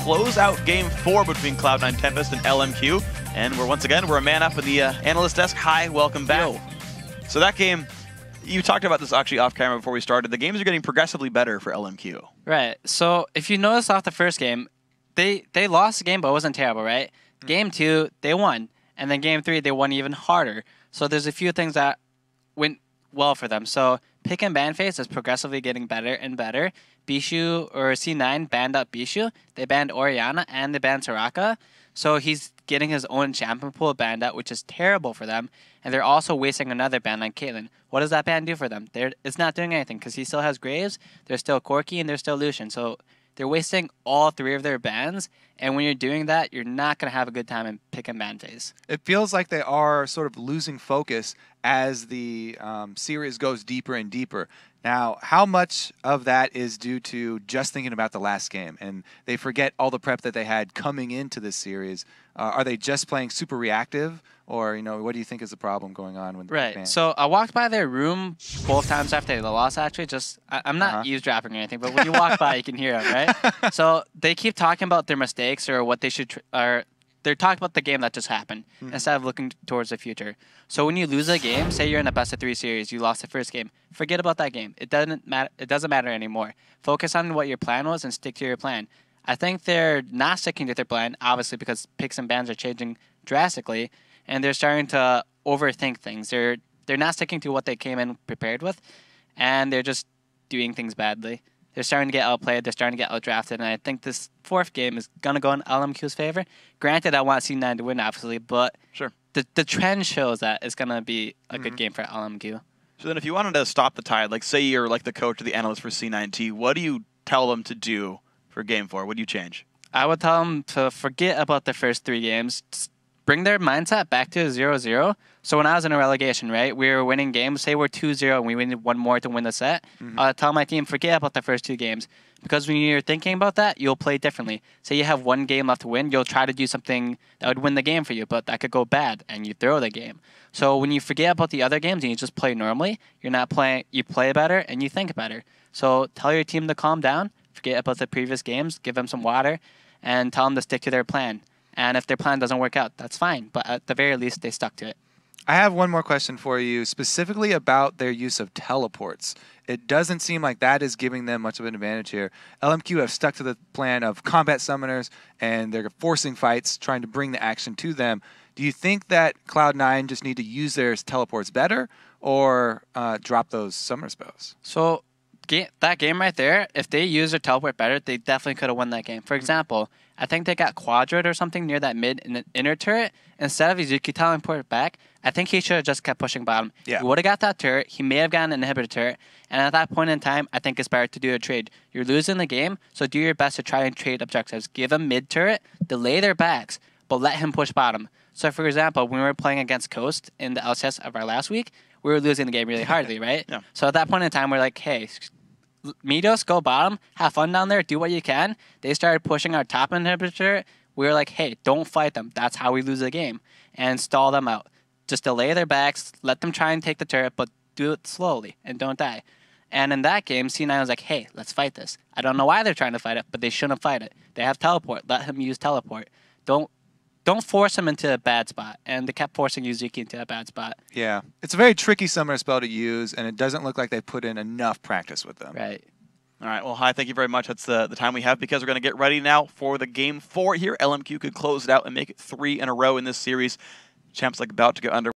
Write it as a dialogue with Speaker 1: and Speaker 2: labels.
Speaker 1: close out Game 4 between Cloud9 Tempest and LMQ. And we're a man up in the analyst desk. Hi, welcome back. Yo. So that game, you talked about this actually off camera before we started. The games are getting progressively better for LMQ.
Speaker 2: Right. So if you notice off the first game, they lost the game, but it wasn't terrible, right? Game 2, they won. And then Game 3, they won even harder. So there's a few things that went well for them. So pick and ban phase is progressively getting better and better. Bishu or C9 banned up Bishu. They banned Orianna and they banned Soraka. So he's getting his own champion pool banned out, which is terrible for them. And they're also wasting another ban on Caitlyn. What does that ban do for them? It's not doing anything because he still has Graves, there's still Corki, and there's still Lucian. So they're wasting all 3 of their bans. And when you're doing that, you're not going to have a good time in pick and ban phase.
Speaker 3: It feels like they are sort of losing focus as the series goes deeper and deeper. Now, how much of that is due to just thinking about the last game and they forget all the prep that they had coming into this series? Are they just playing super reactive, or what do you think is the problem going on with
Speaker 2: right?
Speaker 3: bans?
Speaker 2: So I walked by their room both times after the loss. Actually, I'm not eavesdropping or anything, but when you walk by, you can hear them, right? So they keep talking about their mistakes or what they should they're talking about the game that just happened instead of looking towards the future. So when you lose a game, say you're in a best-of-3 series, you lost the first game, forget about that game. It doesn't matter anymore. Focus on what your plan was and stick to your plan. I think they're not sticking to their plan, obviously, because picks and bans are changing drastically, and they're starting to overthink things. They're not sticking to what they came in prepared with, and they're just doing things badly. They're starting to get outplayed. They're starting to get outdrafted. And I think this 4th game is going to go in LMQ's favor. Granted, I want C9 to win, obviously, but
Speaker 1: sure,
Speaker 2: the trend shows that it's going to be a good game for LMQ.
Speaker 1: So then if you wanted to stop the tide, like say you're like the coach or the analyst for C9T, what do you tell them to do for Game 4? What do you change?
Speaker 2: I would tell them to forget about the first 3 games. Just bring their mindset back to 0-0. So when I was in a relegation, right, we were winning games. Say we're 2-0 and we win one more to win the set. I'll tell my team, forget about the first 2 games. Because when you're thinking about that, you'll play differently. Say you have 1 game left to win, you'll try to do something that would win the game for you, but that could go bad, and you throw the game. So when you forget about the other games and you just play normally, you're not playing. You play better and you think better. So tell your team to calm down, forget about the previous games, give them some water, and tell them to stick to their plan. And if their plan doesn't work out, that's fine. But at the very least, they stuck to it.
Speaker 3: I have one more question for you, specifically about their use of teleports. It doesn't seem like that is giving them much of an advantage here. LMQ have stuck to the plan of combat summoners, and they're forcing fights, trying to bring the action to them. Do you think that Cloud9 just need to use their teleports better, or drop those summoner spells?
Speaker 2: So that game right there, if they use their teleport better, they definitely could have won that game. For example, I think they got quadrant or something near that mid and inner turret. Instead of Izuki teleporting back, I think he should have just kept pushing bottom.
Speaker 3: Yeah.
Speaker 2: He would have got that turret. He may have gotten an inhibitor turret. And at that point in time, I think it's better to do a trade. You're losing the game, so do your best to try and trade objectives. Give him mid turret, delay their backs, but let him push bottom. So for example, when we were playing against Coast in the LCS of our last week, we were losing the game really hardly, right?
Speaker 1: Yeah.
Speaker 2: So at that point in time, we're like, hey, Midos, go bottom, have fun down there, do what you can. They started pushing our top inhibitor. We were like, hey, don't fight them. That's how we lose the game. And stall them out. Just delay their backs, let them try and take the turret, but do it slowly and don't die. And in that game, C9 was like, hey, let's fight this. I don't know why they're trying to fight it, but they shouldn't fight it. They have teleport. Let him use teleport. Don't force him into a bad spot. And they kept forcing Yuzuki into a bad spot.
Speaker 3: Yeah. It's a very tricky summoner spell to use, and it doesn't look like they put in enough practice with them.
Speaker 2: Right.
Speaker 1: All right, well, hi, thank you very much. That's the time we have because we're going to get ready now for the Game 4 here. LMQ could close it out and make it 3 in a row in this series. Champs like about to go under.